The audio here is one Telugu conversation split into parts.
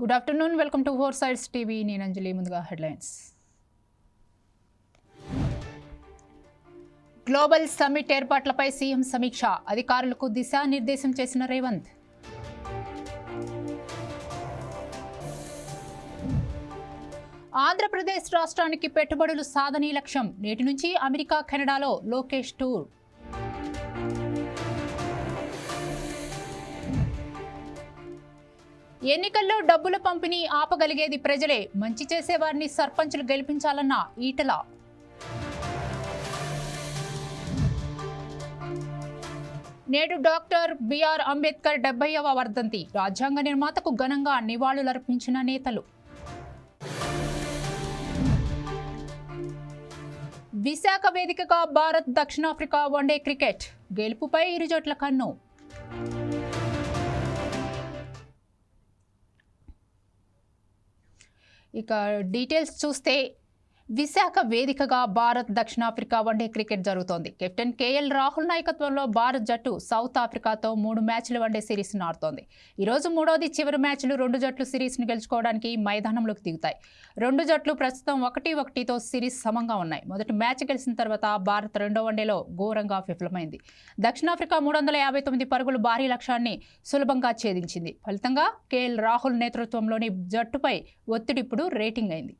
Good afternoon, welcome to four sides TV. నేను అంజలి. ముందుగా హెడ్లైన్స్. గ్లోబల్ సమ్మిట్ ఏర్పాట్లపై సీఎం సమీక్ష, అధికారులకు దిశానిర్దేశం చేసిన రేవంత్. ఆంధ్రప్రదేశ్ రాష్ట్రానికి పెట్టుబడులు సాధనే లక్ష్యం, నేటి నుంచి అమెరికా, కెనడాలో లోకేష్ టూర్. ఎన్నికల్లో డబ్బుల పంపిణీ ఆపగలిగేది ప్రజలే, మంచి చేసేవారిని సర్పంచులు గెలిపించాలన్న ఈటల. నేడు డాక్టర్ బిఆర్ అంబేద్కర్ 70వ వర్ధంతి, రాజ్యాంగ నిర్మాతకు ఘనంగా నివాళులర్పించిన నేతలు. విశాఖ వేదికగా భారత్ దక్షిణాఫ్రికా వన్డే క్రికెట్, గెలుపుపై ఇరు జట్ల కన్ను. ఇక డీటెయిల్స్ చూస్తే, విశాఖ వేదికగా భారత్ దక్షిణాఫ్రికా వన్డే క్రికెట్ జరుగుతోంది. కెప్టెన్ కేఎల్ రాహుల్ నాయకత్వంలో భారత్ జట్టు సౌత్ ఆఫ్రికాతో 3 మ్యాచ్ల వన్డే సిరీస్ను ఆడుతోంది. ఈరోజు మూడోది చివరి మ్యాచ్లు. 2 జట్లు సిరీస్ను గెలుచుకోవడానికి మైదానంలోకి దిగుతాయి. 2 జట్లు ప్రస్తుతం 1-1తో సిరీస్ సమంగా ఉన్నాయి. మొదటి మ్యాచ్ గెలిచిన తర్వాత భారత్ రెండో వన్డేలో ఘోరంగా విఫలమైంది. దక్షిణాఫ్రికా 359 పరుగులు భారీ లక్ష్యాన్ని సులభంగా ఛేదించింది. ఫలితంగా కేఎల్ రాహుల్ నేతృత్వంలోని జట్టుపై ఒత్తిడి ఇప్పుడు రేటింగ్ అయింది.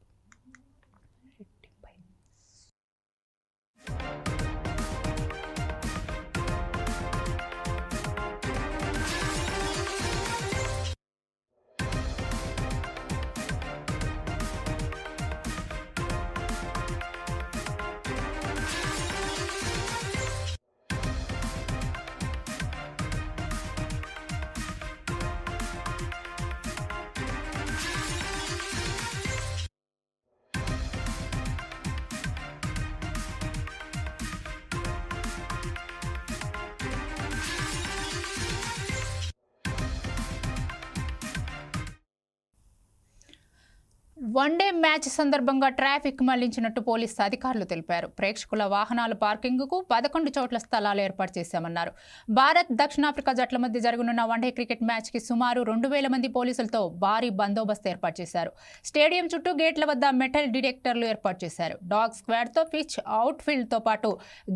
వన్డే మ్యాచ్ సందర్భంగా ట్రాఫిక్ మళ్లించినట్టు పోలీసు అధికారులు తెలిపారు. ప్రేక్షకుల వాహనాల పార్కింగ్కు 11 చోట్ల స్థలాలు ఏర్పాటు చేశామన్నారు. భారత్ దక్షిణాఫ్రికా జట్ల మధ్య జరగనున్న వన్డే క్రికెట్ మ్యాచ్కి సుమారు 2000 మంది పోలీసులతో భారీ బందోబస్తు ఏర్పాటు చేశారు. స్టేడియం చుట్టూ గేట్ల వద్ద మెటల్ డిటెక్టర్లు ఏర్పాటు చేశారు. డాగ్ స్క్వాడ్తో పిచ్, అవుట్ఫీల్డ్తో పాటు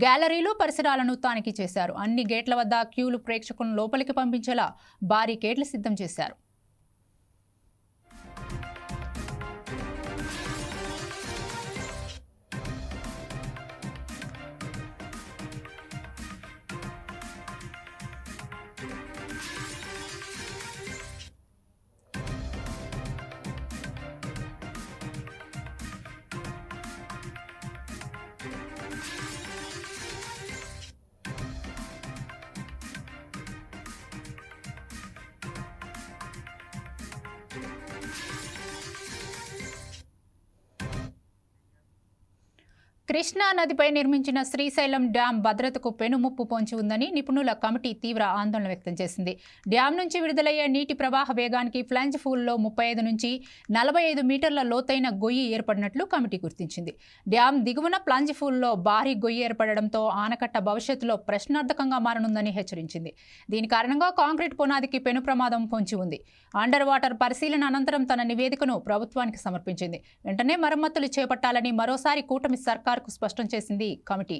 గ్యాలరీలు, పరిసరాలను తనిఖీ చేశారు. అన్ని గేట్ల వద్ద క్యూలు ప్రేక్షకులను లోపలికి పంపించేలా బారికేడ్లు సిద్ధం చేశారు. కృష్ణా నదిపై నిర్మించిన శ్రీశైలం డ్యాం భద్రతకు పెనుముప్పు పొంచి ఉందని నిపుణుల కమిటీ తీవ్ర ఆందోళన వ్యక్తం చేసింది. డ్యాం నుంచి విడుదలయ్యే నీటి ప్రవాహ వేగానికి ఫ్లాంజ్ ఫూల్లో 35 నుంచి 45 మీటర్ల లోతైన గొయ్యి ఏర్పడినట్లు కమిటీ గుర్తించింది. డ్యాం దిగువన ప్లాంజ్ ఫూల్లో భారీ గొయ్యి ఏర్పడడంతో ఆనకట్ట భవిష్యత్తులో ప్రశ్నార్థకంగా మారనుందని హెచ్చరించింది. దీని కారణంగా కాంక్రీట్ పునాదికి పెను ప్రమాదం పొంచి ఉంది. అండర్ వాటర్ పరిశీలన అనంతరం తన నివేదికను ప్రభుత్వానికి సమర్పించింది. వెంటనే మరమ్మతులు చేపట్టాలని మరోసారి కూటమి సర్కార్ స్పష్టం చేసింది కమిటీ.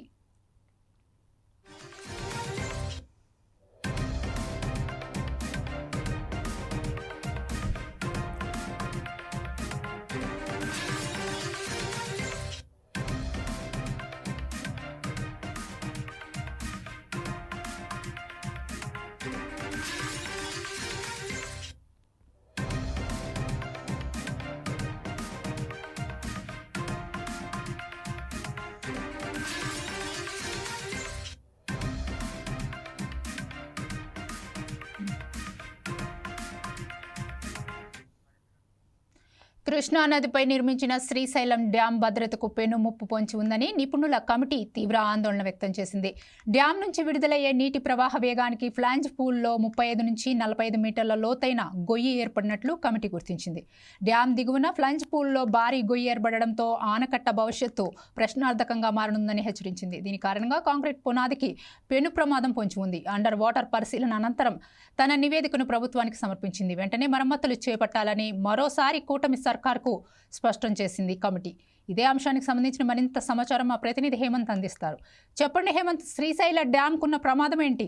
కృష్ణా నదిపై నిర్మించిన శ్రీశైలం డ్యాం భద్రతకు పెను ముప్పు పొంచి ఉందని నిపుణుల కమిటీ తీవ్ర ఆందోళన వ్యక్తం చేసింది. డ్యాం నుంచి విడుదలయ్యే నీటి ప్రవాహ వేగానికి ఫ్లాంజ్ పూల్లో 35 నుంచి 45 మీటర్ల లోతైన గొయ్యి ఏర్పడినట్లు కమిటీ గుర్తించింది. డ్యాం దిగువన ఫ్లాంజ్ పూల్లో భారీ గొయ్యి ఏర్పడడంతో ఆనకట్ట భవిష్యత్తు ప్రశ్నార్థకంగా మారనుందని హెచ్చరించింది. దీని కారణంగా కాంక్రీట్ పునాదికి పెను ప్రమాదం పొంచి ఉంది. అండర్ వాటర్ పరిశీలన అనంతరం తన నివేదికను ప్రభుత్వానికి సమర్పించింది. వెంటనే మరమ్మతులు చేపట్టాలని మరోసారి కూటమి సర్కార్కు స్పష్టం చేసింది కమిటీ. ఇదే అంశానికి సంబంధించిన మరింత సమాచారం మా ప్రతినిధి హేమంత్ అందిస్తారు. చెప్పండి హేమంత్, శ్రీశైల డ్యాంకున్న ప్రమాదం ఏంటి?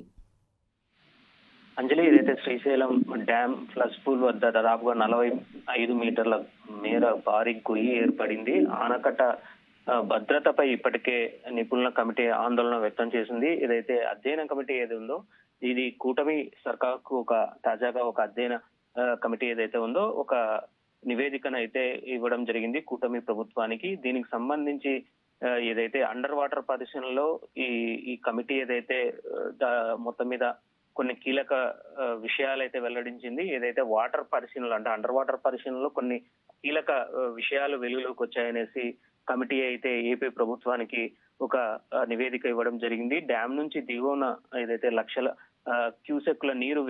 అంజలి, ఏదైతే శ్రీశైలం డ్యామ్ ఫ్లష్ పూల్ వద్ద దాదాపుగా 45 మీటర్ల మేర భారీ గొయ్యి ఏర్పడింది. ఆనకట్ట భద్రతపై ఇప్పటికే నిపుణుల కమిటీ ఆందోళన వ్యక్తం చేసింది. ఏదైతే అధ్యయన కమిటీ ఏది ఉందో ఇది కూటమి సర్కార్కు తాజాగా ఒక అధ్యయన కమిటీ ఏదైతే ఉందో ఒక నివేదికను అయితే ఇవ్వడం జరిగింది కూటమి ప్రభుత్వానికి. దీనికి సంబంధించి ఏదైతే అండర్ వాటర్ పరిశీలనలో ఈ కమిటీ ఏదైతే మొత్తం మీద కొన్ని కీలక విషయాలు అయితే వెల్లడించింది. ఏదైతే వాటర్ పరిశీలనలు అంటే అండర్ వాటర్ పరిశీలనలో కొన్ని కీలక విషయాలు వెలుగులోకి వచ్చాయనేసి కమిటీ అయితే ఏపీ ప్రభుత్వానికి ఒక నివేదిక ఇవ్వడం జరిగింది. డ్యామ్ నుంచి దిగువన ఏదైతే లక్షల క్యూసెక్ల నీరు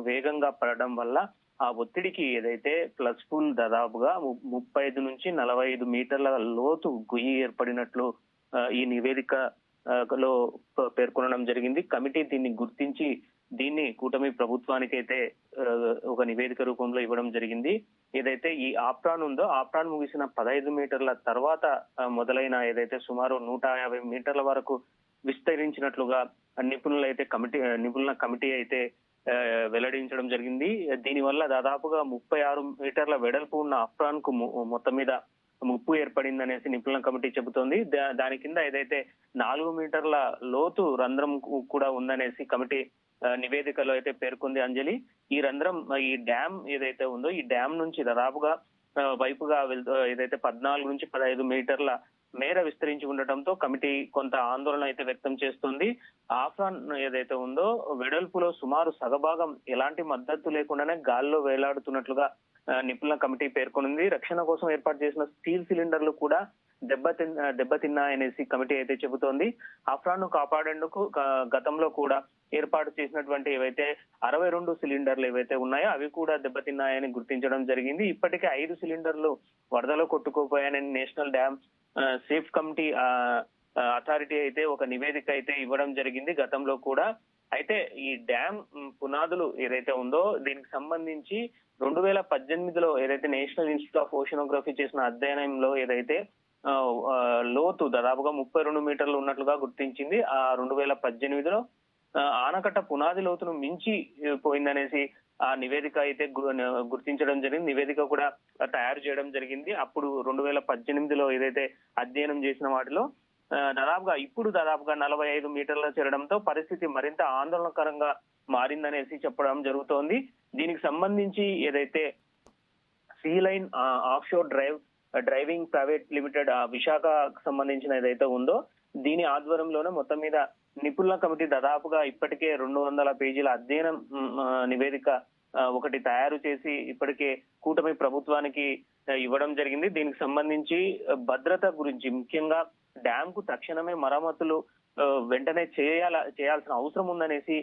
వేగంగా పడడం వల్ల ఆ ఒత్తిడికి ఏదైతే ప్లస్ పూల్ దాదాపుగా 35 నుంచి 45 మీటర్ల లోతు గొయ్యి ఏర్పడినట్లు ఈ నివేదికలో పేర్కొనడం జరిగింది. కమిటీ దీన్ని గుర్తించి దీన్ని కూటమి ప్రభుత్వానికి అయితే ఒక నివేదిక రూపంలో ఇవ్వడం జరిగింది. ఏదైతే ఈ ఆప్రాన్ ఉందో ఆప్రాన్ ముగిసిన 15 మీటర్ల తర్వాత మొదలైన ఏదైతే సుమారు 150 మీటర్ల వరకు విస్తరించినట్లుగా నిపుణుల కమిటీ అయితే వెల్లడించడం జరిగింది. దీనివల్ల దాదాపుగా 36 మీటర్ల వెడల్పు ఉన్న ఆప్రాన్ కు మొత్తం మీద ముప్పు ఏర్పడిందనేసి నిపుణుల కమిటీ చెబుతోంది. దాని కింద ఏదైతే 4 మీటర్ల లోతు రంధ్రం కూడా ఉందనేసి కమిటీ నివేదికలో అయితే పేర్కొంది. అంజలి, ఈ రంధ్రం ఈ డ్యామ్ ఏదైతే ఉందో ఈ డ్యామ్ నుంచి దాదాపుగా వైపుగా ఏదైతే 14 నుంచి 15 మీటర్ల మేర విస్తరించి ఉండటంతో కమిటీ కొంత ఆందోళన అయితే వ్యక్తం చేస్తుంది. ఆఫ్రాన్ ఏదైతే ఉందో వెడల్పులో సుమారు సగభాగం ఎలాంటి మద్దతు లేకుండానే గాల్లో వేలాడుతున్నట్లుగా నిపుణుల కమిటీ పేర్కొంది. రక్షణ కోసం ఏర్పాటు చేసిన స్టీల్ సిలిండర్లు కూడా దెబ్బతిన్నాయనేసి కమిటీ అయితే చెబుతోంది. ఆఫ్రాన్ ను కాపాడేందుకు గతంలో కూడా ఏర్పాటు చేసినటువంటి ఏవైతే 62 సిలిండర్లు ఏవైతే ఉన్నాయో అవి కూడా దెబ్బతిన్నాయని గుర్తించడం జరిగింది. ఇప్పటికే 5 సిలిండర్లు వరదలో కొట్టుకుపోయాయని national dam safe committee authority అయితే ఒక నివేదిక అయితే ఇవ్వడం జరిగింది గతంలో కూడా. అయితే ఈ డ్యామ్ పునాదులు ఏదైతే ఉందో దీనికి సంబంధించి 2018లో ఏదైతే నేషనల్ ఇన్స్టిట్యూట్ ఆఫ్ ఓషనోగ్రఫీ చేసిన అధ్యయనంలో ఏదైతే లోతు దాదాపుగా 32 మీటర్లు ఉన్నట్లుగా గుర్తించింది. ఆ 2018లో ఆనకట్ట పునాది లోతును మించి పోయిందనేసి ఆ నివేదిక అయితే గుర్తించడం జరిగింది. నివేదిక కూడా తయారు చేయడం జరిగింది. అప్పుడు 2018లో ఏదైతే అధ్యయనం చేసిన వాటిలో దాదాపుగా 45 మీటర్ల చేరడంతో పరిస్థితి మరింత ఆందోళనకరంగా మారిందనేసి చెప్పడం జరుగుతోంది. దీనికి సంబంధించి ఏదైతే sea line offshore driving private limited విశాఖకు సంబంధించిన ఏదైతే ఉందో దీని ఆధ్వర్యంలోనే మొత్తం మీద నిపుణుల కమిటీ దాదాపుగా ఇప్పటికే 200 పేజీల అధ్యయనం నివేదిక ఒకటి తయారు చేసి ఇప్పటికే కూటమి ప్రభుత్వానికి ఇవ్వడం జరిగింది. దీనికి సంబంధించి భద్రత గురించి ముఖ్యంగా డ్యామ్ కు తక్షణమే మరమ్మతులు వెంటనే చేయాల్సిన అవసరం ఉందనేసి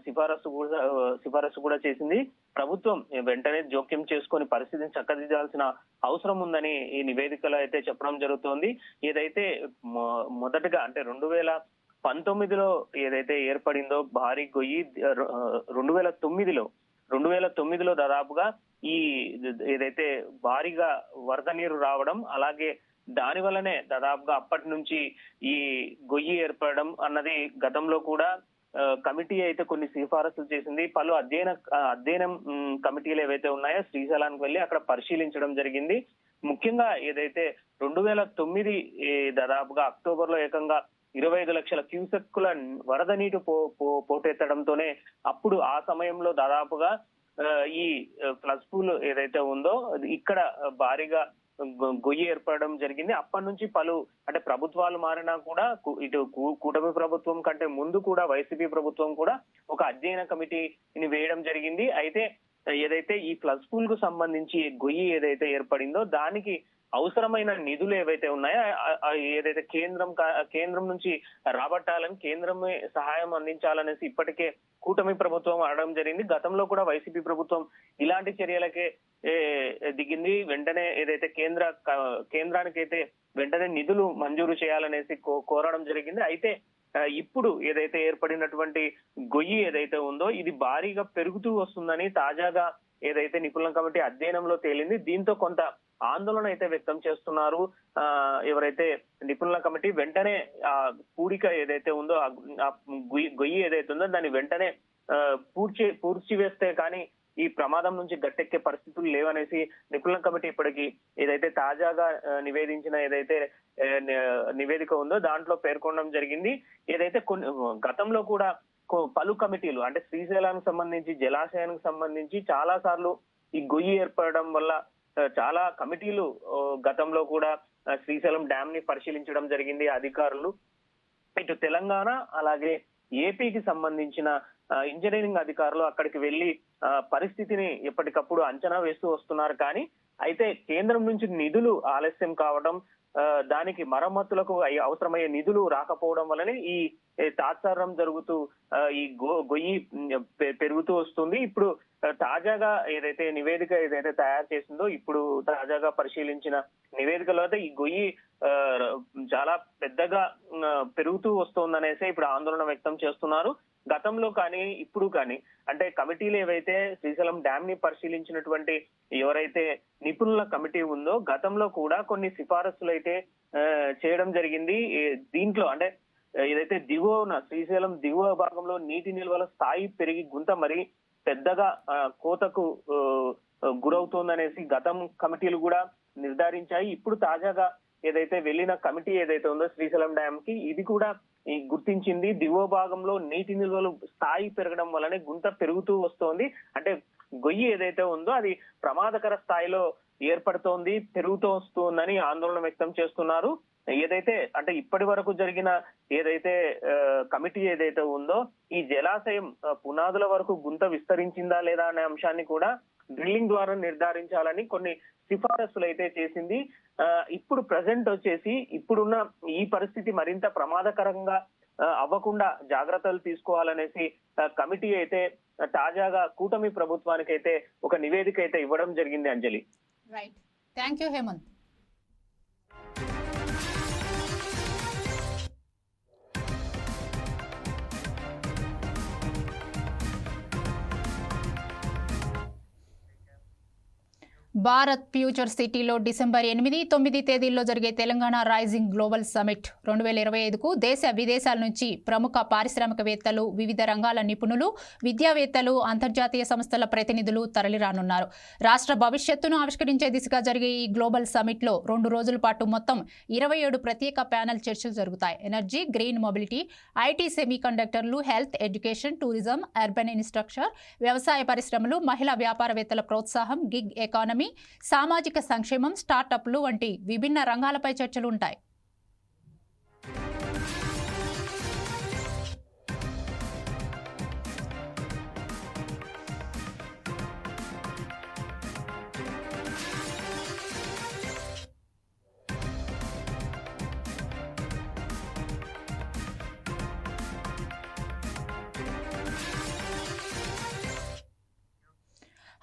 సిఫారసు కూడా చేసింది. ప్రభుత్వం వెంటనే జోక్యం చేసుకొని పరిస్థితిని చక్కదిద్దాల్సిన అవసరం ఉందని ఈ నివేదికలో అయితే చెప్పడం జరుగుతోంది. ఏదైతే మొదటగా అంటే 2019లో ఏదైతే ఏర్పడిందో భారీ గొయ్యి 2009లో దాదాపుగా ఈ ఏదైతే భారీగా వరద నీరు రావడం అలాగే దాని వల్లనే దాదాపుగా అప్పటి నుంచి ఈ గొయ్యి ఏర్పడడం అన్నది గతంలో కూడా కమిటీ అయితే కొన్ని సిఫారసులు చేసింది. పలు అధ్యయనం కమిటీలు ఏవైతే ఉన్నాయో శ్రీశైలానికి వెళ్లి అక్కడ పరిశీలించడం జరిగింది. ముఖ్యంగా ఏదైతే 2009 దాదాపుగా అక్టోబర్ లో ఏకంగా 25 లక్షల క్యూసెక్కుల వరద నీటి పోటెత్తడంతోనే అప్పుడు ఆ సమయంలో దాదాపుగా ఈ ఫ్లష్ పూల్ ఏదైతే ఉందో ఇక్కడ భారీగా గొయ్యి ఏర్పడడం జరిగింది. అప్పటి నుంచి అంటే ప్రభుత్వాలు మారినా కూడా ఇటు కూటమి ప్రభుత్వం కంటే ముందు కూడా వైసీపీ ప్రభుత్వం కూడా ఒక అధ్యయన కమిటీని వేయడం జరిగింది. అయితే ఏదైతే ఈ ప్లస్ పూల్ కు సంబంధించి గొయ్యి ఏదైతే ఏర్పడిందో దానికి అవసరమైన నిధులు ఏవైతే ఉన్నాయో ఏదైతే కేంద్రం నుంచి రాబట్టాలని కేంద్రమే సహాయం అందించాలనేసి ఇప్పటికే కూటమి ప్రభుత్వం అనడం జరిగింది. గతంలో కూడా వైసీపీ ప్రభుత్వం ఇలాంటి చర్యలకే దిగింది. వెంటనే ఏదైతే కేంద్రానికైతే వెంటనే నిధులు మంజూరు చేయాలనేసి కోరడం జరిగింది. అయితే ఇప్పుడు ఏదైతే ఏర్పడినటువంటి గొయ్యి ఏదైతే ఉందో ఇది భారీగా పెరుగుతూ వస్తుందని తాజాగా ఏదైతే నిపుణుల కమిటీ అధ్యయనంలో తేలింది. దీంతో కొంత ఆందోళన అయితే వ్యక్తం చేస్తున్నారు. ఎవరైతే నిపుణుల కమిటీ వెంటనే ఆ పూడిక ఏదైతే ఉందో ఆ గొయ్యి ఏదైతే ఉందో దాన్ని వెంటనే పూడ్చివేస్తే కానీ ఈ ప్రమాదం నుంచి గట్టెక్కే పరిస్థితులు లేవనేసి నిపుణుల కమిటీ ఇప్పటికీ ఏదైతే తాజాగా నివేదించిన ఏదైతే నివేదిక ఉందో దాంట్లో పేర్కొనడం జరిగింది. ఏదైతే గతంలో కూడా పలు కమిటీలు అంటే శ్రీశైలానికి సంబంధించి జలాశయానికి సంబంధించి చాలా సార్లు ఈ గొయ్యి ఏర్పడడం వల్ల చాలా కమిటీలు గతంలో కూడా శ్రీశైలం డ్యామ్ ని పరిశీలించడం జరిగింది అధికారులు. ఇటు తెలంగాణ అలాగే ఏపీకి సంబంధించిన ఇంజనీరింగ్ అధికారులు అక్కడికి వెళ్లి పరిస్థితిని ఎప్పటికప్పుడు అంచనా వేస్తూ వస్తున్నారు. కానీ అయితే కేంద్రం నుంచి నిధులు ఆలస్యం కావడం, దానికి మరమ్మతులకు అవసరమయ్యే నిధులు రాకపోవడం వల్లనే ఈ తాత్సారం జరుగుతూ ఈ గొయ్యి పెరుగుతూ వస్తుంది. ఇప్పుడు తాజాగా ఏదైతే నివేదిక ఏదైతే తయారు చేసిందో ఇప్పుడు తాజాగా పరిశీలించిన నివేదికలో అయితే ఈ గొయ్యి చాలా పెద్దగా పెరుగుతూ వస్తుందనేసి ఇప్పుడు ఆందోళన వ్యక్తం చేస్తున్నారు. గతంలో కానీ ఇప్పుడు కానీ అంటే కమిటీలు ఏవైతే శ్రీశైలం డ్యామ్ ని పరిశీలించినటువంటి ఎవరైతే నిపుణుల కమిటీ ఉందో గతంలో కూడా కొన్ని సిఫారసులు అయితే చేయడం జరిగింది. దీంట్లో అంటే ఏదైతే శ్రీశైలం దిగువ భాగంలో నీటి నిల్వల స్థాయి పెరిగి గుంత మరి పెద్దగా కోతకు గురవుతోందనేసి గతం కమిటీలు కూడా నిర్ధారించాయి. ఇప్పుడు తాజాగా ఏదైతే వెళ్ళిన కమిటీ ఏదైతే ఉందో శ్రీశైలం డ్యామ్ కి ఇది కూడా గుర్తించింది. దిగువ భాగంలో నీటి నిల్వలు స్థాయి పెరగడం వల్లనే గుంత పెరుగుతూ వస్తోంది. అంటే గొయ్యి ఏదైతే ఉందో అది ప్రమాదకర స్థాయిలో ఏర్పడుతోంది, పెరుగుతూ వస్తుందని ఆందోళన వ్యక్తం చేస్తున్నారు. ఏదైతే అంటే ఇప్పటి వరకు జరిగిన ఏదైతే కమిటీ ఏదైతే ఉందో ఈ జలాశయం పునాదుల వరకు గుంత విస్తరించిందా లేదా అనే అంశాన్ని కూడా డ్రిల్లింగ్ ద్వారా నిర్ధారించాలని కొన్ని సిఫారసులు అయితే చేసింది. ఇప్పుడు ప్రజెంట్ వచ్చేసి ఇప్పుడున్న ఈ పరిస్థితి మరింత ప్రమాదకరంగా అవ్వకుండా జాగ్రత్తలు తీసుకోవాలనేసి కమిటీ అయితే తాజాగా కూటమి ప్రభుత్వానికి అయితే ఒక నివేదిక అయితే ఇవ్వడం జరిగింది. Anjali. Right, thank you Hemanth. Bharat future సిటీలో డిసెంబర్ 8, 9 తేదీల్లో జరిగే తెలంగాణ రైజింగ్ గ్లోబల్ సమిట్ 2025కు దేశ విదేశాల నుంచి ప్రముఖ పారిశ్రామికవేత్తలు, వివిధ రంగాల నిపుణులు, విద్యావేత్తలు, అంతర్జాతీయ సంస్థల ప్రతినిధులు తరలిరానున్నారు. రాష్ట్ర భవిష్యత్తును ఆవిష్కరించే దిశగా జరిగే ఈ గ్లోబల్ సమిట్లో 2 రోజుల పాటు మొత్తం 27 ప్రత్యేక ప్యానెల్ చర్చలు జరుగుతాయి. ఎనర్జీ, గ్రీన్ మొబిలిటీ, ఐటీ, సెమీకండక్టర్లు, health, education, tourism, urban infrastructure, వ్యవసాయ పరిశ్రమలు, మహిళా వ్యాపారవేత్తల ప్రోత్సాహం, గిగ్ ఎకానమీ, సామాజిక సంక్షేమం, స్టార్టప్లు వంటి విభిన్న రంగాలపై చర్చలు ఉంటాయి.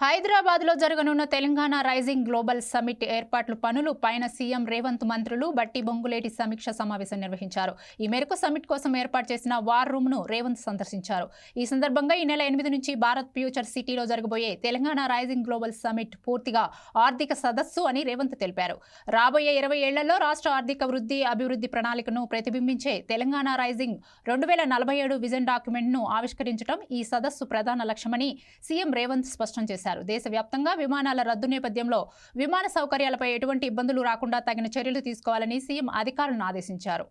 హైదరాబాద్లో జరగనున్న తెలంగాణ రైజింగ్ గ్లోబల్ సమిట్ ఏర్పాట్ల పనులు పైన సీఎం రేవంత్ మంత్రులు బట్టి బొంగులేటి సమీక్ష సమావేశం నిర్వహించారు. ఈ మేరకు సమిట్ కోసం ఏర్పాటు చేసిన వార్ రూమ్ను రేవంత్ సందర్శించారు. ఈ సందర్భంగా ఈ నెల 8 నుంచి భారత్ ఫ్యూచర్ సిటీలో జరగబోయే తెలంగాణ రైజింగ్ గ్లోబల్ సమిట్ పూర్తిగా ఆర్థిక సదస్సు అని రేవంత్ తెలిపారు. రాబోయే 20 ఏళ్లలో రాష్ట్ర ఆర్థిక వృద్ధి, అభివృద్ధి ప్రణాళికను ప్రతిబింబించే తెలంగాణ రైజింగ్ 2047 విజన్ డాక్యుమెంట్ను ఆవిష్కరించడం ఈ సదస్సు ప్రధాన లక్ష్యమని సీఎం రేవంత్ స్పష్టం చేశారు. దేశవ్యాప్తంగా విమానాల రద్దు నేపథ్యంలో విమాన సౌకర్యాలపై ఎటువంటి ఇబ్బందులు రాకుండా తగిన చర్యలు తీసుకోవాలని సీఎం అధికారులను ఆదేశించారు.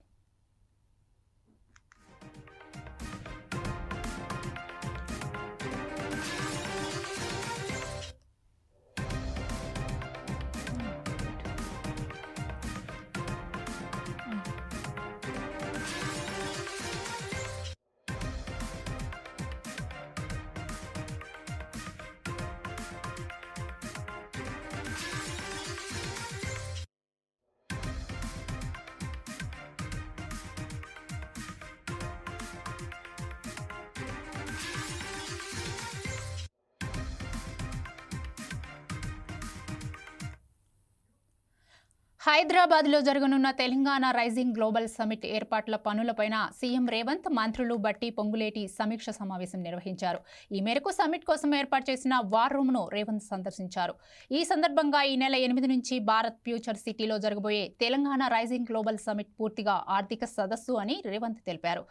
హైదరాబాద్లో జరగనున్న తెలంగాణ రైజింగ్ గ్లోబల్ సమిట్ ఏర్పాట్ల పనులపైన సీఎం రేవంత్ మంత్రులు బట్టి పొంగులేటి సమీక్ష సమావేశం నిర్వహించారు. ఈ మేరకు సమిట్ కోసం ఏర్పాటు చేసిన వార్ రూమ్ను రేవంత్ సందర్శించారు. ఈ సందర్భంగా ఈ నెల 8 నుంచి భారత్ ఫ్యూచర్ సిటీలో జరగబోయే తెలంగాణ రైజింగ్ గ్లోబల్ సమిట్ పూర్తిగా ఆర్థిక సదస్సు అని రేవంత్ తెలిపారు.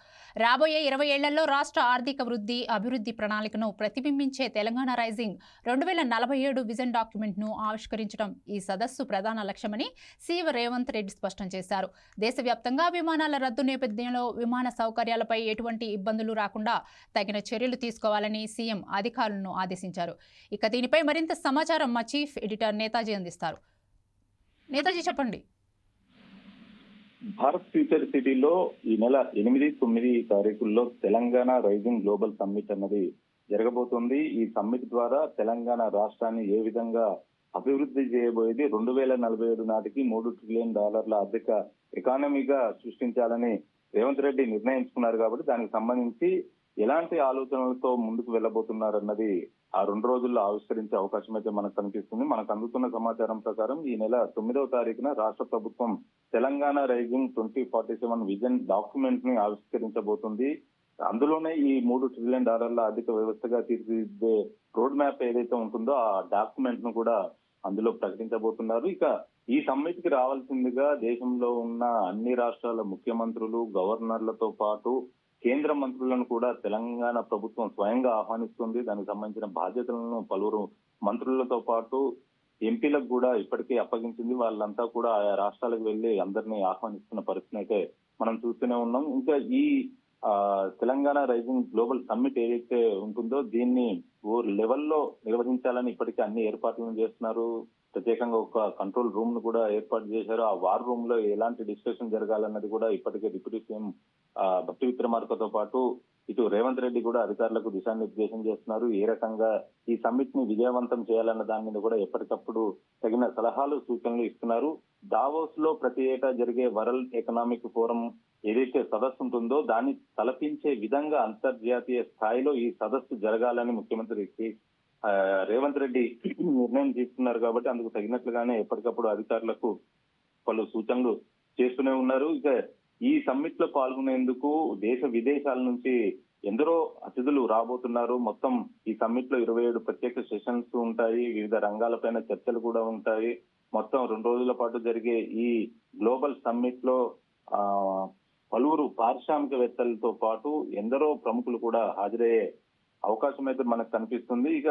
రాబోయే 20 ఏళ్లలో రాష్ట్ర ఆర్థిక అభివృద్ధి ప్రణాళికను ప్రతిబింబించే తెలంగాణ రైజింగ్ 2047 విజన్ డాక్యుమెంట్ను ఆవిష్కరించడం ఈ సదస్సు ప్రధాన లక్ష్యమని సీఎం రేవంత్ రెడ్డి స్పష్టం చేశారు. దేశవ్యాప్తంగా విమానాల రద్దు నేపథ్యంలో విమాన సౌకర్యాలపై ఎటువంటి ఇబ్బందులు రాకుండా తగిన చర్యలు తీసుకోవాలని సీఎం అధికారులను ఆదేశించారు. ఇక దీనిపై మరింత సమాచారం మా చీఫ్ ఎడిటర్ నేతాజీ అందిస్తారు. నేతాజీ చెప్పండి. భారత్ ఫ్యూచర్ సిటీలో ఈ నెల 8, 9 తారీఖుల్లో తెలంగాణ రైజింగ్ గ్లోబల్ సమ్మిట్ అన్నది జరగబోతోంది. ఈ సమ్మిట్ ద్వారా తెలంగాణ రాష్ట్రాన్ని ఏ విధంగా అభివృద్ధి చేయబోయేది 2047 నాటికి $3 ట్రిలియన్ ఆర్థిక ఎకానమీగా సృష్టించాలని రేవంత్ రెడ్డి నిర్ణయించుకున్నారు. కాబట్టి దానికి సంబంధించి ఎలాంటి ఆలోచనలతో ముందుకు వెళ్లబోతున్నారన్నది ఆ 2 రోజుల్లో ఆవిష్కరించే అవకాశం అయితే మనకు కనిపిస్తుంది. మనకు అందుతున్న సమాచారం ప్రకారం ఈ నెల 9వ తారీఖున రాష్ట్ర ప్రభుత్వం తెలంగాణ రైజింగ్ 2047 విజన్ డాక్యుమెంట్ ని ఆవిష్కరించబోతుంది. అందులోనే ఈ $3 ట్రిలియన్ ఆర్థిక వ్యవస్థగా తీర్చిదిద్దే రోడ్ మ్యాప్ ఏదైతే ఉంటుందో ఆ డాక్యుమెంట్ ను కూడా అందులో ప్రకటించబోతున్నారు. ఇక ఈ సమ్మిట్ కి రావాల్సిందిగా దేశంలో ఉన్న అన్ని రాష్ట్రాల ముఖ్యమంత్రులు, గవర్నర్లతో పాటు కేంద్ర మంత్రులను కూడా తెలంగాణ ప్రభుత్వం స్వయంగా ఆహ్వానిస్తుంది. దానికి సంబంధించిన బాధ్యతలను పలువురు మంత్రులతో పాటు ఎంపీలకు కూడా ఇప్పటికే అప్పగించింది. వాళ్ళంతా కూడా ఆయా రాష్ట్రాలకు వెళ్లి అందరినీ ఆహ్వానిస్తున్న పరిస్థితి అయితే మనం చూస్తూనే ఉన్నాం. ఇంకా ఈ తెలంగాణ రైజింగ్ గ్లోబల్ సమ్మిట్ ఏదైతే ఉంటుందో దీన్ని ఓ లెవెల్లో నిర్వహించాలని ఇప్పటికే అన్ని ఏర్పాట్లను చేస్తున్నారు. ప్రత్యేకంగా ఒక కంట్రోల్ రూమ్ ను కూడా ఏర్పాటు చేశారు. ఆ వార్ రూమ్ లో ఎలాంటి డిస్కషన్ జరగాలన్నది కూడా ఇప్పటికే డిప్యూటీ సీఎం భట్టి విక్రమార్కతో పాటు ఇటు రేవంత్ రెడ్డి కూడా అధికారులకు దిశానిర్దేశం చేస్తున్నారు. ఏ రకంగా ఈ సమ్మిట్ ని విజయవంతం చేయాలన్న దాని మీద కూడా ఎప్పటికప్పుడు తగిన సలహాలు, సూచనలు ఇస్తున్నారు. దావోస్ లో ప్రతి ఏటా జరిగే వరల్డ్ ఎకనామిక్ ఫోరం ఏదైతే సదస్సు ఉంటుందో దాన్ని తలపించే విధంగా అంతర్జాతీయ స్థాయిలో ఈ సదస్సు జరగాలని ముఖ్యమంత్రి రేవంత్ రెడ్డి నిర్ణయం తీసుకున్నారు. కాబట్టి అందుకు తగినట్లుగానే ఎప్పటికప్పుడు అధికారులకు పలు సూచనలు చేస్తూనే ఉన్నారు. ఇక ఈ సమ్మిట్ లో పాల్గొనేందుకు దేశ విదేశాల నుంచి ఎందరో అతిథులు రాబోతున్నారు. మొత్తం ఈ సమ్మిట్ లో 27 ప్రత్యేక సెషన్స్ ఉంటాయి. వివిధ రంగాలపైన చర్చలు కూడా ఉంటాయి. మొత్తం 2 రోజుల పాటు జరిగే ఈ గ్లోబల్ సమ్మిట్ లో పలువురు పారిశ్రామికవేత్తలతో పాటు ఎందరో ప్రముఖులు కూడా హాజరయ్యే అవకాశం అయితే మనకు కనిపిస్తుంది. ఇక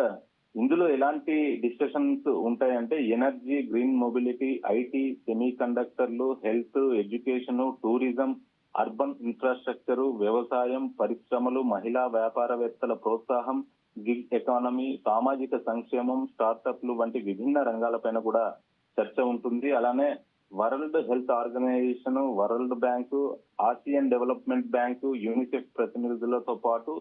ఇందులో ఎలాంటి డిస్కషన్స్ ఉంటాయంటే energy, green mobility, IT, semi కండక్టర్లు, health, education, tourism, urban infrastructure, వ్యవసాయం, పరిశ్రమలు, మహిళా వ్యాపారవేత్తల ప్రోత్సాహం, గిగ్ ఎకానమీ, సామాజిక సంక్షేమం, స్టార్టప్లు వంటి విభిన్న రంగాలపైన కూడా చర్చ ఉంటుంది. అలానే world health organization, world bank, Asian development bank, UNICEF ప్రతినిధులతో పాటు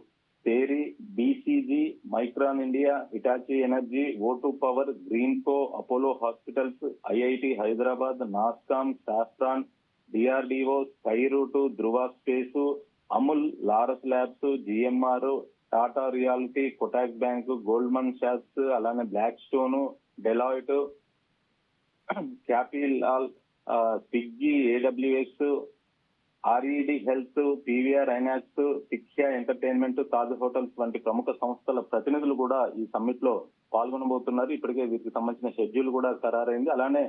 TERI, BCG, Micron India, Hitachi energy, O2 power, Greenko, Apollo hospitals, IIT Hyderabad, NASSCOM, Safran, DRDO, Skyroot, Dhruva space, Amul, Laurus labs, GMR, Tata realty, Kotak bank, Goldman సాక్స్, అలానే Blackstone, Deloitte, capital, Swiggy, AWS, RED health, PVR INOX, Shiksha entertainment, Taj hotels వంటి ప్రముఖ సంస్థల ప్రతినిధులు కూడా ఈ సమ్మిట్ లో పాల్గొనబోతున్నారు. ఇప్పటికే వీటికి సంబంధించిన షెడ్యూల్ కూడా ఖరారైంది. అలానే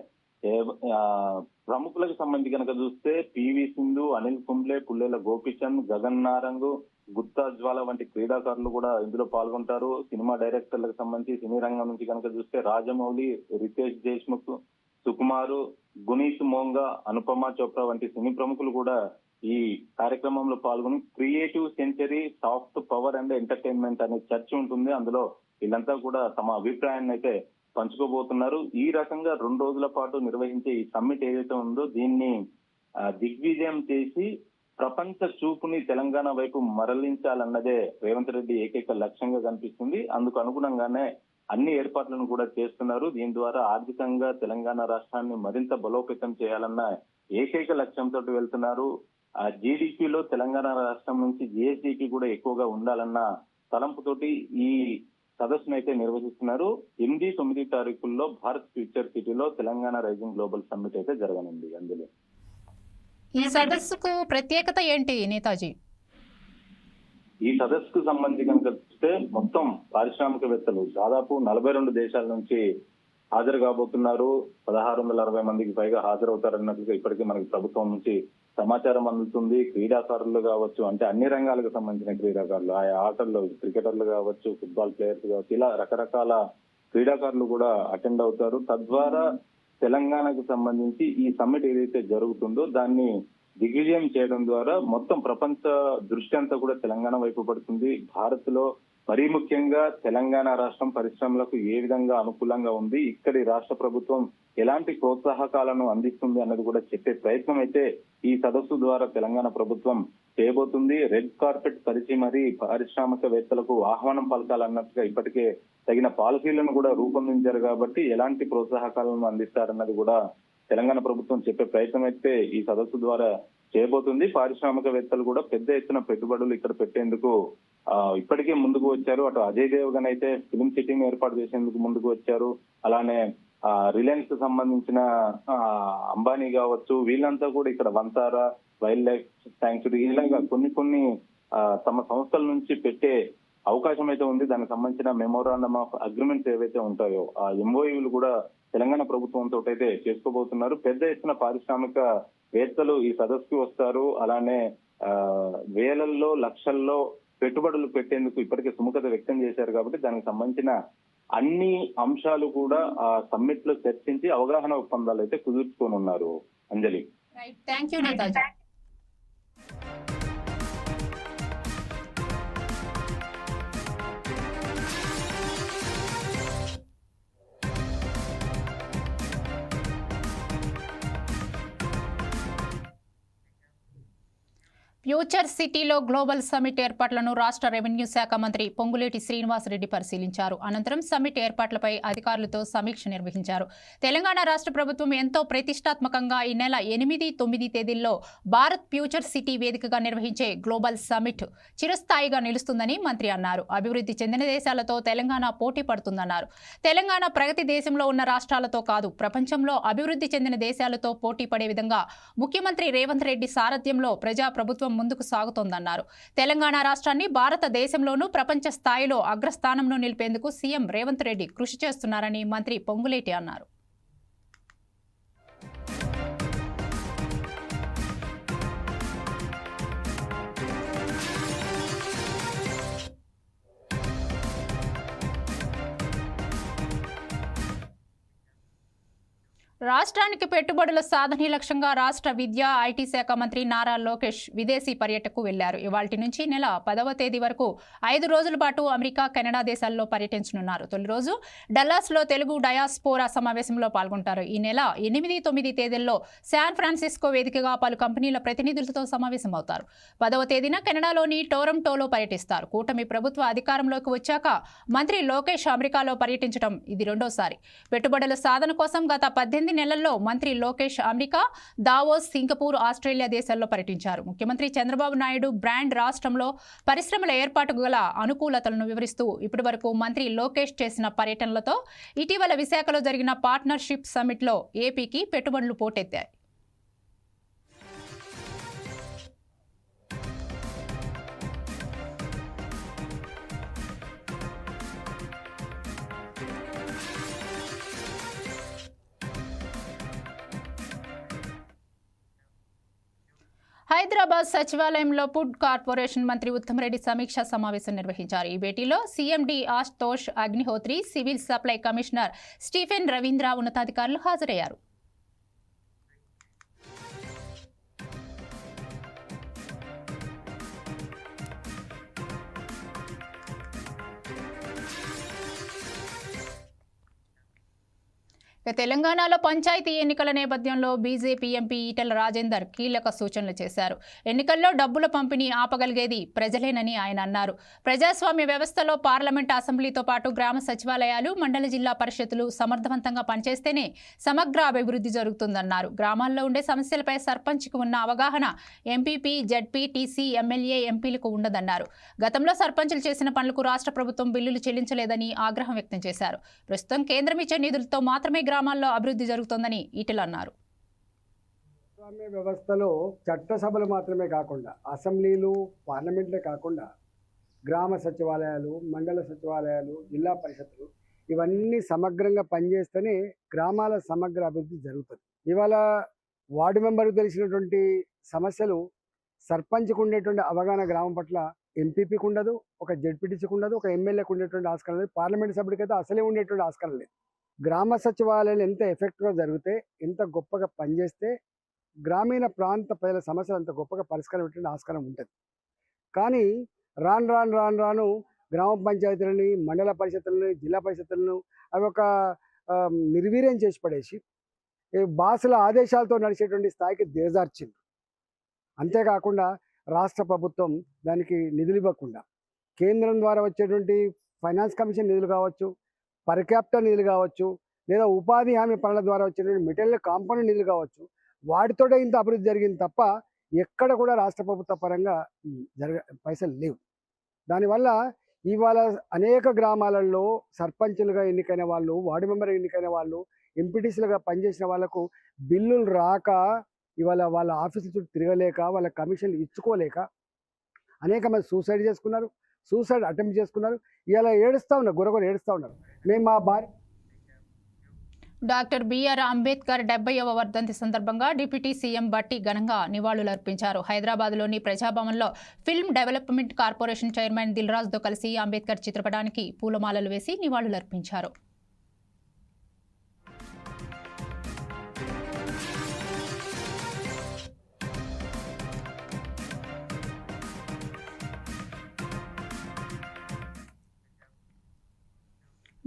ప్రముఖులకు సంబంధించి కనుక చూస్తే పివి సింధు, అనిల్ కుంబ్లే, పుల్లేల గోపిచంద్, గగన్ నారంగ్, గుత్తా జ్వాల వంటి క్రీడాకారులు కూడా ఇందులో పాల్గొంటారు. సినిమా డైరెక్టర్లకు సంబంధించి సినీ రంగం నుంచి కనుక చూస్తే రాజమౌళి, రితేష్ దేశ్ముఖ్, సుకుమారు, గునీష్ మోంగా, అనుపమ చోప్రా వంటి సినీ ప్రముఖులు కూడా ఈ కార్యక్రమంలో పాల్గొని creative century, soft power and entertainment అనే చర్చ ఉంటుంది. అందులో వీళ్ళంతా కూడా తమ అభిప్రాయాన్ని అయితే పంచుకోబోతున్నారు. ఈ రకంగా 2 రోజుల పాటు నిర్వహించే ఈ సమ్మిట్ ఏదైతే ఉందో దీన్ని దిగ్విజయం చేసి ప్రపంచ చూపుని తెలంగాణ వైపు మరలించాలన్నదే రేవంత్ రెడ్డి ఏకైక లక్ష్యంగా కనిపిస్తుంది. అందుకు అనుగుణంగానే అన్ని ఏర్పాట్లను కూడా చేస్తున్నారు. దీని ద్వారా ఆర్థికంగా తెలంగాణ రాష్ట్రాన్ని మరింత బలోపేతం చేయాలన్న ఏకైక లక్ష్యంతో వెళ్తున్నారు. ఆ జీడిపిలో తెలంగాణ రాష్ట్రం నుంచి జిఎస్డిపి కూడా ఎక్కువగా ఉండాలన్న తలంపుతోటి ఈ సదస్సును అయితే నిర్వహిస్తున్నారు. 8, 9 తారీఖుల్లో భారత్ ఫ్యూచర్ సిటీలో తెలంగాణ రైజింగ్ గ్లోబల్ సమ్మిట్ అయితే జరగనుంది. అందులో ఈ సదస్సుకు ప్రత్యేకత ఏంటి నేతాజీ? ఈ సదస్సుకు సంబంధించి కనుక చూస్తే మొత్తం పారిశ్రామికవేత్తలు దాదాపు 42 దేశాల నుంచి హాజరు కాబోతున్నారు. 1660 మందికి పైగా హాజరవుతారన్నట్లుగా ఇప్పటికే మనకి ప్రభుత్వం నుంచి సమాచారం అందుతుంది. క్రీడాకారులు కావచ్చు, అంటే అన్ని రంగాలకు సంబంధించిన క్రీడాకారులు, ఆయా ఆటల్లో క్రికెటర్లు కావచ్చు, ఫుట్బాల్ ప్లేయర్స్ కావచ్చు, ఇలా రకరకాల క్రీడాకారులు కూడా అటెండ్ అవుతారు. తద్వారా తెలంగాణకు సంబంధించి ఈ సమ్మిట్ ఏదైతే జరుగుతుందో దాన్ని దిగ్విజయం చేయడం ద్వారా మొత్తం ప్రపంచ దృష్టి అంతా కూడా తెలంగాణ వైపు పడుతుంది. భారత్ లో మరీ ముఖ్యంగా తెలంగాణ రాష్ట్రం పరిశ్రమలకు ఏ విధంగా అనుకూలంగా ఉంది, ఇక్కడి రాష్ట్ర ప్రభుత్వం ఎలాంటి ప్రోత్సాహకాలను అందిస్తుంది అన్నది కూడా చెప్పే ప్రయత్నం అయితే ఈ సదస్సు ద్వారా తెలంగాణ ప్రభుత్వం చేయబోతుంది. రెడ్ కార్పెట్ పరిచి మరీ పారిశ్రామికవేత్తలకు ఆహ్వానం పలకాలన్నట్టుగా ఇప్పటికే తగిన పాలసీలను కూడా రూపొందించారు. కాబట్టి ఎలాంటి ప్రోత్సాహకాలను అందిస్తారన్నది కూడా తెలంగాణ ప్రభుత్వం చెప్పే ప్రయత్నం అయితే ఈ సదస్సు ద్వారా చేయబోతుంది. పారిశ్రామికవేత్తలు కూడా పెద్ద ఎత్తున పెట్టుబడులు ఇక్కడ పెట్టేందుకు ఇప్పటికే ముందుకు వచ్చారు. అటు అజయ్ దేవగన్ అయితే ఫిలిం సిటీని ఏర్పాటు చేసేందుకు ముందుకు వచ్చారు. అలానే రిలయన్స్ సంబంధించిన అంబానీ కావచ్చు, వీళ్ళంతా కూడా ఇక్కడ వంతారా, వైల్డ్ లైఫ్ శాంక్చురీ ఇలాగా కొన్ని తమ సంస్థల నుంచి పెట్టే అవకాశం అయితే ఉంది. దానికి సంబంధించిన మెమోరాండమ్ ఆఫ్ అగ్రిమెంట్స్ ఏవైతే ఉంటాయో ఆ ఎంఓయూలు కూడా తెలంగాణ ప్రభుత్వంతో అయితే చేసుకోబోతున్నారు. పెద్ద ఎత్తున పారిశ్రామిక వేత్తలు ఈ సదస్సుకి వస్తారు. అలానే వేలల్లో లక్షల్లో పెట్టుబడులు పెట్టేందుకు ఇప్పటికే సుముఖత వ్యక్తం చేశారు. కాబట్టి దానికి సంబంధించిన అన్ని అంశాలు కూడా ఆ సమ్మిట్ లో చర్చించి అవగాహన ఒప్పందాలు అయితే కుదుర్చుకోనున్నారు. అంజలి, థ్యాంక్ యూ నేతాజీ. ఫ్యూచర్ సిటీలో గ్లోబల్ సమ్మిట్ ఏర్పాట్లను రాష్ట్ర రెవెన్యూ శాఖ మంత్రి పొంగులేటి శ్రీనివాసరెడ్డి పరిశీలించారు. అనంతరం సమ్మిట్ ఏర్పాట్లపై అధికారులతో సమీక్ష నిర్వహించారు. తెలంగాణ రాష్ట్ర ప్రభుత్వం ఎంతో ప్రతిష్టాత్మకంగా ఈ నెల 8, 9 తేదీల్లో భారత్ ఫ్యూచర్ సిటీ వేదికగా నిర్వహించే గ్లోబల్ సమ్మిట్ చిరస్థాయిగా నిలుస్తుందని మంత్రి అన్నారు. అభివృద్ధి చెందిన దేశాలతో తెలంగాణ పోటీ పడుతుందన్నారు. తెలంగాణ ప్రగతి దేశంలో ఉన్న రాష్ట్రాలతో కాదు, ప్రపంచంలో అభివృద్ధి చెందిన దేశాలతో పోటీ పడే విధంగా ముఖ్యమంత్రి రేవంత్ రెడ్డి సారథ్యంలో ప్రజాప్రభుత్వం ముందుకు సాగుతోందన్నారు. తెలంగాణ రాష్ట్రాన్ని భారతదేశంలోనూ ప్రపంచ స్థాయిలో అగ్రస్థానంలో నిలిపేందుకు సీఎం రేవంత్ రెడ్డి కృషి చేస్తున్నారని మంత్రి పొంగులేటి అన్నారు. రాష్ట్రానికి పెట్టుబడుల సాధన లక్ష్యంగా రాష్ట్ర విద్యా ఐటీ శాఖ మంత్రి నారా లోకేష్ విదేశీ పర్యటనకు వెళ్లారు. ఇవాల్టి నుంచి నెల 10వ తేదీ వరకు 5 రోజుల పాటు అమెరికా, కెనడా దేశాల్లో పర్యటించనున్నారు. తొలి రోజు డల్లాస్లో తెలుగు డయాస్పోరా సమావేశంలో పాల్గొంటారు. ఈ నెల 8, 9 తేదీల్లో శాన్ ఫ్రాన్సిస్కో వేదికగా పలు కంపెనీల ప్రతినిధులతో సమావేశమవుతారు. 10వ తేదీన కెనడాలోని టొరంటోలో పర్యటిస్తారు. కూటమి ప్రభుత్వ అధికారంలోకి వచ్చాక మంత్రి లోకేష్ అమెరికాలో పర్యటించడం ఇది రెండోసారి. పెట్టుబడుల సాధన కోసం గత 18 నెలల్లో మంత్రి Lokesh America, Davos, Singapore, Australia దేశాల్లో పర్యటించారు. ముఖ్యమంత్రి చంద్రబాబు నాయుడు బ్రాండ్ రాష్ట్రంలో పరిశ్రమల ఏర్పాటుకు గల అనుకూలతలను వివరిస్తూ ఇప్పటి వరకు మంత్రి లోకేష్ చేసిన పర్యటనలతో ఇటీవల విశాఖలో జరిగిన పార్ట్నర్షిప్ సమ్మిట్లో ఏపీకి పెట్టుబడులు పోటెత్తాయి. హైదరాబాద్ సచివాలయంలో ఫుడ్ కార్పొరేషన్ మంత్రి ఉత్తమరెడ్డి సమీక్షా సమావేశం నిర్వహించారు. ఈ భేటీలో CMD Ashutosh Agnihotri, civil supply commissioner Stephen Ravindra ఉన్నతాధికారులు హాజరయ్యారు. తెలంగాణలో పంచాయతీ ఎన్నికల నేపథ్యంలో బీజేపీ ఎంపీ ఈటెల రాజేందర్ కీలక సూచనలు చేశారు. ఎన్నికల్లో డబ్బుల పంపిణీ ఆపగలిగేది ప్రజలేనని ఆయన అన్నారు. ప్రజాస్వామ్య వ్యవస్థలో పార్లమెంట్, అసెంబ్లీతో పాటు గ్రామ సచివాలయాలు, మండల, జిల్లా పరిషత్తులు సమర్థవంతంగా పనిచేస్తేనే సమగ్ర అభివృద్ధి జరుగుతుందన్నారు. గ్రామాల్లో ఉండే సమస్యలపై సర్పంచ్కు ఉన్న అవగాహన ఎంపీపీ, జడ్పీ, టీసీ, ఎమ్మెల్యే, ఎంపీలకు ఉండదన్నారు. గతంలో సర్పంచులు చేసిన పనులకు రాష్ట్ర ప్రభుత్వం బిల్లులు చెల్లించలేదని ఆగ్రహం వ్యక్తం చేశారు. ప్రస్తుతం కేంద్రం ఇచ్చే నిధులతో మాత్రమే గ్రామాల్లో అభివృద్ధి జరుగుతోందని ఈటెల అన్నారు. ప్రజాస్వామ్య వ్యవస్థలో చట్టసభలు మాత్రమే కాకుండా అసెంబ్లీలు, పార్లమెంట్లే కాకుండా గ్రామ సచివాలయాలు, మండల సచివాలయాలు, జిల్లా పరిషత్తులు ఇవన్నీ సమగ్రంగా పనిచేస్తేనే గ్రామాల సమగ్ర అభివృద్ధి జరుగుతుంది. ఇవాళ వార్డు మెంబర్కు తెలిసినటువంటి సమస్యలు సర్పంచ్కు ఉండేటువంటి అవగాహన గ్రామం పట్ల ఎంపీపీకి ఉండదు, ఒక జెడ్పీటీసీకి ఉండదు, ఒక ఎమ్మెల్యేకి ఉండేటువంటి ఆస్కారం లేదు, పార్లమెంట్ సభ్యుడికైతే అసలే ఉండేటువంటి ఆస్కారం లేదు. గ్రామ సచివాలయాలు ఎంత ఎఫెక్ట్గా జరిగితే, ఎంత గొప్పగా పనిచేస్తే గ్రామీణ ప్రాంత ప్రజల సమస్యలు అంత గొప్పగా పరిష్కారం ఆస్కారం ఉంటుంది. కానీ రాను గ్రామ పంచాయతీలని, మండల పరిషత్తులని, జిల్లా పరిషత్తులను అవి ఒక నిర్వీర్యం చేసి పడేసి బాసుల ఆదేశాలతో నడిచేటువంటి స్థాయికి దిగజార్చింది. అంతేకాకుండా రాష్ట్ర ప్రభుత్వం దానికి నిధులు ఇవ్వకుండా కేంద్రం ద్వారా వచ్చేటువంటి ఫైనాన్స్ కమిషన్ నిధులు కావచ్చు, పర్ క్యాపిటల్ నిధులు కావచ్చు, లేదా ఉపాధి హామీ పనుల ద్వారా వచ్చేటువంటి మెటీరియల్ కాంపౌండ్ నిధులు కావచ్చు, వాటితోటే ఇంత అభివృద్ధి జరిగింది తప్ప ఎక్కడ కూడా రాష్ట్ర ప్రభుత్వ పరంగా పైసలు లేవు. దానివల్ల ఇవాళ అనేక గ్రామాలలో సర్పంచులుగా ఎన్నికైన వాళ్ళు, వార్డు మెంబర్ ఎన్నికైన వాళ్ళు, ఎంపీటీసీలుగా పనిచేసిన వాళ్ళకు బిల్లులు రాక ఇవాళ వాళ్ళ ఆఫీసుల చుట్టూ తిరగలేక, వాళ్ళ కమిషన్లు ఇచ్చుకోలేక అనేక మంది సూసైడ్ చేసుకున్నారు, సూసైడ్ అటెంప్ట్ చేసుకున్నారు. ఇలా ఏడుస్తూ ఉన్నారు, గురగొర ఏడుస్తూ ఉన్నారు. మేము మా భార్య డాక్టర్ బిఆర్ అంబేద్కర్ 70వ వర్ధంతి సందర్భంగా డిప్యూటీ సీఎం బట్టి ఘనంగా నివాళులర్పించారు. హైదరాబాద్లోని ప్రజాభవన్లో ఫిల్మ్ డెవలప్మెంట్ కార్పొరేషన్ చైర్మన్ దిల్రాజ్తో కలిసి అంబేద్కర్ చిత్రపటానికి పూలమాలలు వేసి నివాళులర్పించారు.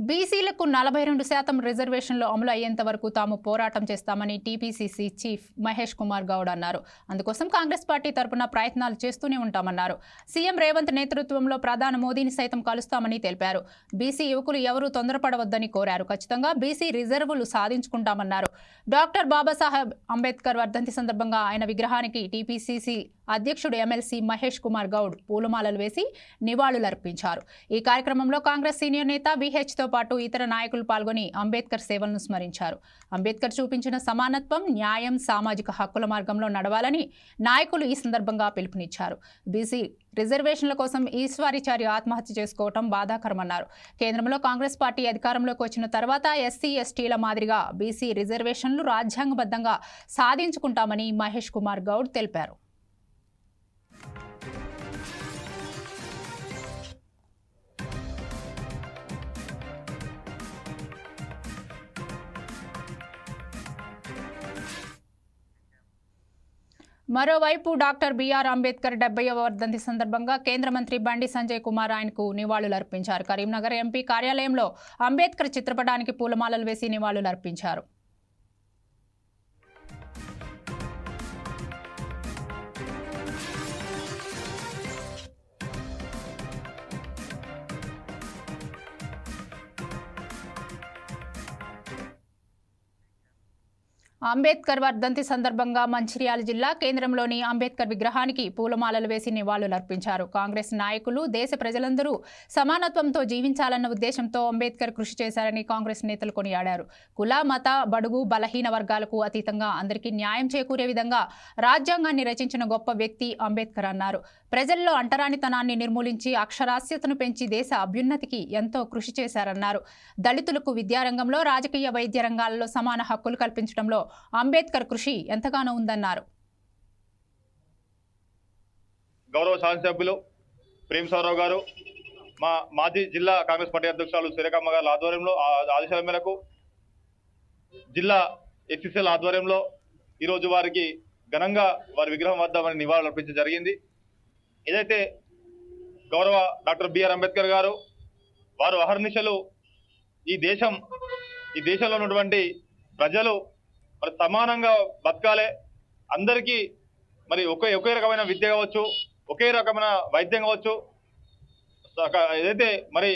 బీసీలకు 42% రిజర్వేషన్లు అమలు అయ్యేంత వరకు తాము పోరాటం చేస్తామని టీపీసీసీ చీఫ్ మహేష్ కుమార్ గౌడ్ అన్నారు. అందుకోసం కాంగ్రెస్ పార్టీ తరపున ప్రయత్నాలు చేస్తూనే ఉంటామన్నారు. సీఎం రేవంత్ నేతృత్వంలో ప్రధాని మోదీని సైతం కలుస్తామని తెలిపారు. బీసీ యువకులు ఎవరూ తొందరపడవద్దని కోరారు. ఖచ్చితంగా బీసీ రిజర్వులు సాధించుకుంటామన్నారు. డాక్టర్ బాబాసాహెబ్ అంబేద్కర్ వర్ధంతి సందర్భంగా ఆయన విగ్రహానికి టీపీసీసీ అధ్యక్షుడు ఎమ్మెల్సీ మహేష్ కుమార్ గౌడ్ పూలమాలలు వేసి నివాళులర్పించారు. ఈ కార్యక్రమంలో కాంగ్రెస్ సీనియర్ నేత విహెచ్తో పాటు ఇతర నాయకులు పాల్గొని అంబేద్కర్ సేవలను స్మరించారు. అంబేద్కర్ చూపించిన సమానత్వం, న్యాయం, సామాజిక హక్కుల మార్గంలో నడవాలని నాయకులు ఈ సందర్భంగా పిలుపునిచ్చారు. బీసీ రిజర్వేషన్ల కోసం ఈశ్వరీచారి ఆత్మహత్య చేసుకోవడం బాధాకరమన్నారు. కేంద్రంలో కాంగ్రెస్ పార్టీ అధికారంలోకి వచ్చిన తర్వాత ఎస్సీ, ఎస్టీల మాదిరిగా బీసీ రిజర్వేషన్లు రాజ్యాంగబద్ధంగా సాధించుకుంటామని మహేష్ కుమార్ గౌడ్ తెలిపారు. మరోవైపు డాక్టర్ బిఆర్ అంబేద్కర్ 70వ వర్ధంతి సందర్భంగా కేంద్ర మంత్రి బండి సంజయ్ కుమార్ ఆయనకు నివాళులర్పించారు. కరీంనగర్ ఎంపీ కార్యాలయంలో అంబేద్కర్ చిత్రపటానికి పూలమాలలు వేసి నివాళులర్పించారు. అంబేద్కర్ వర్ధంతి సందర్భంగా మంచిర్యాల జిల్లా కేంద్రంలోని అంబేద్కర్ విగ్రహానికి పూలమాలలు వేసి నివాళులర్పించారు. కాంగ్రెస్ నాయకులు దేశ ప్రజలందరూ సమానత్వంతో జీవించాలన్న ఉద్దేశంతో అంబేద్కర్ కృషి చేశారని కాంగ్రెస్ నేతలు కొనియాడారు. కుల, మత, బడుగు, బలహీన వర్గాలకు అతీతంగా అందరికీ న్యాయం చేకూరే విధంగా రాజ్యాంగాన్ని రచించిన గొప్ప వ్యక్తి అంబేద్కర్ అన్నారు. ప్రజల్లో అంటరానితనాన్ని నిర్మూలించి అక్షరాస్యతను పెంచి దేశ అభ్యున్నతికి ఎంతో కృషి చేశారన్నారు. దళితులకు విద్యారంగంలో, రాజకీయ, వైద్య రంగాలలో సమాన హక్కులు కల్పించడంలో అంబేద్కర్ కృషి ఎంతగానో ఉందన్నారు. గౌరవ శాసనసభ్యులు ప్రేమసారావు గారు, మా మాజీ జిల్లా కాంగ్రెస్ పార్టీ అధ్యక్షురాలు శ్రీరకమ్మ గారి ఆధ్వర్యంలో ఆదేశాల మేరకు జిల్లా ఎస్సీసీల ఆధ్వర్యంలో ఈరోజు వారికి ఘనంగా వారి విగ్రహం వద్ద నివాళులు అర్పించడం జరిగింది. ఏదైతే గౌరవ డాక్టర్ బిఆర్ అంబేద్కర్ గారు వారు అహర్నిశలు ఈ దేశంలో ఉన్నటువంటి ప్రజలు మరి సమానంగా బతకాలి, అందరికీ మరి ఒకే రకమైన విద్య కావచ్చు, ఒకే రకమైన వైద్యం కావచ్చు, ఏదైతే మరి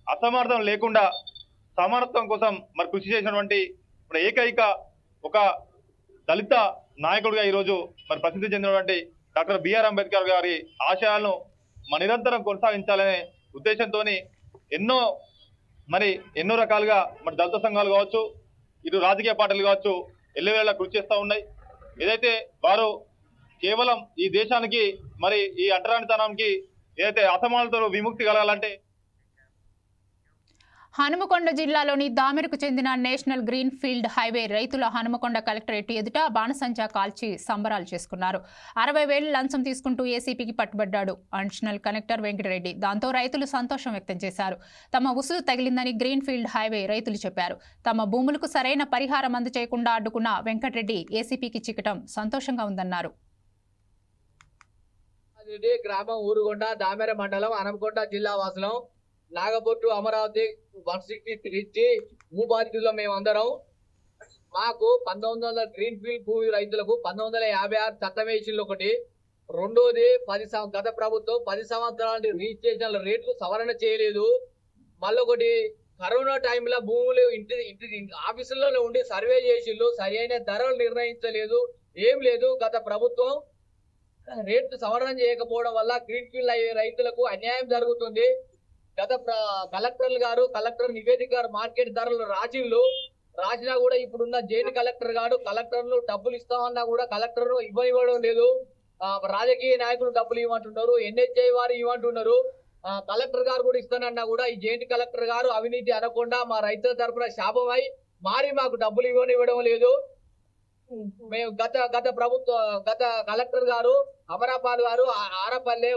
అసమర్థం లేకుండా సమానత్వం కోసం మరి కృషి చేసినటువంటి మరి ఏకైక ఒక దళిత నాయకుడిగా ఈరోజు మరి ప్రసిద్ధి చెందినటువంటి డాక్టర్ బిఆర్ అంబేద్కర్ గారి ఆశయాలను నిరంతరం కొనసాగించాలనే ఉద్దేశంతో ఎన్నో రకాలుగా మరి దళిత సంఘాలు కావచ్చు, ఇటు రాజకీయ పార్టీలు కావచ్చు ఎల్లవేళలా కృషి చేస్తూ ఉన్నాయి. ఏదైతే వారు కేవలం ఈ దేశానికి మరి ఈ అంటరానితనానికి ఏదైతే అసమానతలు విముక్తి కలగాలంటే హనుమకొండ జిల్లాలోని దామెరకు చెందిన నేషనల్ గ్రీన్ ఫీల్డ్ హైవే రైతుల హనుమకొండ కలెక్టరేట్ ఎదుట బాణసంచా కాల్చి సంబరాలు చేసుకున్నారు. 60,000 లంచం తీసుకుంటూ ఏసీపీకి పట్టుబడ్డాడు అడిషనల్ కలెక్టర్ వెంకటరెడ్డి. దాంతో రైతులు సంతోషం వ్యక్తం చేశారు. తమ ఉసురు తగిలిందని గ్రీన్ ఫీల్డ్ హైవే రైతులు చెప్పారు. తమ భూములకు సరైన పరిహారం అందచేయకుండా అడ్డుకున్న వెంకటరెడ్డి ఏసీపీకి చిక్కటం సంతోషంగా ఉందన్నారు. గ్రామం ఊరుగొండ దామెర మండలం హనుమకొండ జిల్లా వాసులం. నాగపొట్టు అమరావతి 163 భూబాధితుల్లో మేమందరం. మాకు 1900 గ్రీన్ ఫీల్డ్ భూమి రైతులకు 1956 చట్టం వేసింది ఒకటి. రెండోది గత ప్రభుత్వం 10 సంవత్సరాల రిజిస్ట్రేషన్ల రేట్లు సవరణ చేయలేదు. మళ్ళొకటి కరోనా టైంలో భూములు ఇంటి ఆఫీసుల్లోనే ఉండి సర్వే చేసిళ్ళు, సరైన ధరలు నిర్ణయించలేదు, ఏం లేదు. గత ప్రభుత్వం రేట్లు సవరణ చేయకపోవడం వల్ల గ్రీన్ ఫీల్డ్ రైతులకు అన్యాయం జరుగుతుంది. గత కలెక్టర్ నివేదిక గారు మార్కెట్ ధరలు రాసినా కూడా ఇప్పుడున్న జైలు కలెక్టర్లు డబ్బులు ఇస్తామన్నా కూడా కలెక్టర్ ఇవ్వడం లేదు. రాజకీయ నాయకులు డబ్బులు ఇవ్వమంటున్నారు, NHI వారు ఇవ్వమంటున్నారు. కలెక్టర్ గారు కూడా ఇస్తానన్నా కూడా ఈ జైంట్ కలెక్టర్ గారు అవినీతి అనకుండా మా రైతుల తరఫున శాపమై మాకు డబ్బులు ఇవ్వడం లేదు. మేము గత కలెక్టర్ గారు అమరాపాల్ గారు ఆరపల్లె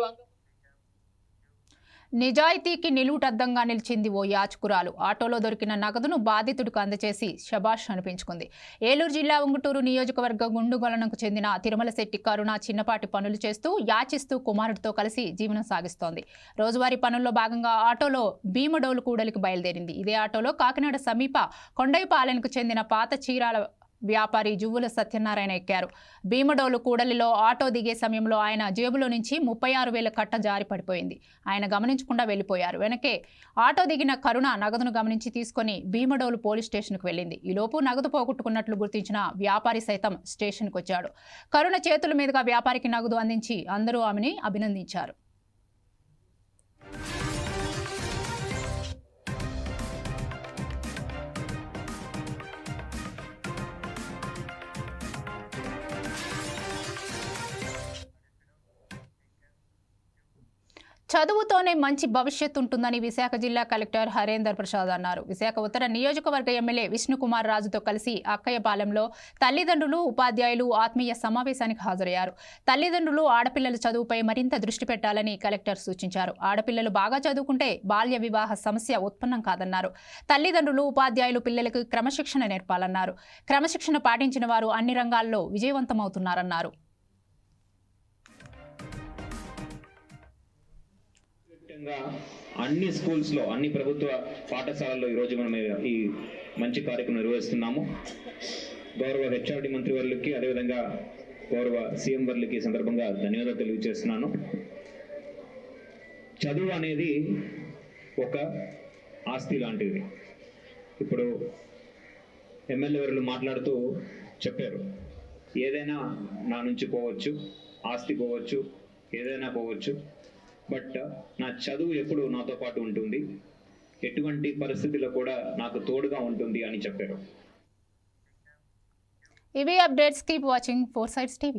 నిజాయితీకి నిలువుటద్దంగా నిలిచింది ఓ యాచకురాలు. ఆటోలో దొరికిన నగదును బాధితుడికి అందజేసి శబాష్ అనిపించుకుంది. ఏలూరు జిల్లా ఉంగుటూరు నియోజకవర్గ గుండుగొలనకు చెందిన తిరుమల శెట్టి కరుణ చిన్నపాటి పనులు చేస్తూ యాచిస్తూ కుమారుడితో కలిసి జీవనం సాగిస్తోంది. రోజువారీ పనుల్లో భాగంగా ఆటోలో భీమడోలు కూడలికి బయలుదేరింది. ఇదే ఆటోలో కాకినాడ సమీప కొండైపాలెంకు చెందిన పాత చీరాల వ్యాపారి జువ్వుల సత్యనారాయణ ఎక్కారు. భీమడోలు కూడలిలో ఆటో దిగే సమయంలో ఆయన జేబులో నుంచి 36,000 కట్ట జారి పడిపోయింది. ఆయన గమనించకుండా వెళ్లిపోయారు. వెనకే ఆటో దిగిన కరుణ నగదును గమనించి తీసుకుని భీమడోలు పోలీస్ స్టేషన్కు వెళ్లింది. ఈలోపు నగదు పోగొట్టుకున్నట్లు గుర్తించిన వ్యాపారి సైతం స్టేషన్కు వచ్చాడు. కరుణ చేతుల మీదుగా వ్యాపారికి నగదు అందించి అందరూ ఆమెని అభినందించారు. చదువుతోనే మంచి భవిష్యత్తు ఉంటుందని విశాఖ జిల్లా కలెక్టర్ హరేందర్ ప్రసాద్ అన్నారు. విశాఖ ఉత్తర నియోజకవర్గ ఎమ్మెల్యే విష్ణుకుమార్ రాజుతో కలిసి అక్కయ్యపాలెంలో తల్లిదండ్రులు, ఉపాధ్యాయులు ఆత్మీయ సమావేశానికి హాజరయ్యారు. తల్లిదండ్రులు ఆడపిల్లల చదువుపై మరింత దృష్టి పెట్టాలని కలెక్టర్ సూచించారు. ఆడపిల్లలు బాగా చదువుకుంటే బాల్య వివాహ సమస్య ఉత్పన్నం కాదన్నారు. తల్లిదండ్రులు, ఉపాధ్యాయులు పిల్లలకు క్రమశిక్షణ నేర్పాలన్నారు. క్రమశిక్షణ పాటించిన వారు అన్ని రంగాల్లో విజయవంతమవుతున్నారన్నారు. అన్ని స్కూల్స్ లో, అన్ని ప్రభుత్వ పాఠశాలల్లో ఈరోజు మనం ఈ మంచి కార్యక్రమం నిర్వహిస్తున్నాము. గౌరవ హెచ్ఆర్డి మంత్రి వర్లకి, అదేవిధంగా గౌరవ సీఎం వర్లకి సందర్భంగా ధన్యవాదాలు తెలియజేస్తున్నాను. చదువు అనేది ఒక ఆస్తి లాంటిది. ఇప్పుడు ఎమ్మెల్యే వర్లు మాట్లాడుతూ చెప్పారు, ఏదైనా నా నుంచి పోవచ్చు, ఆస్తి పోవచ్చు, ఏదైనా పోవచ్చు, బట్ నా చదువు ఎప్పుడు నాతో పాటు ఉంటుంది, ఎటువంటి పరిస్థితుల్లో కూడా నాకు తోడుగా ఉంటుంది అని చెప్పారు. ఇవి updates. Keep watching 4 Sides TV.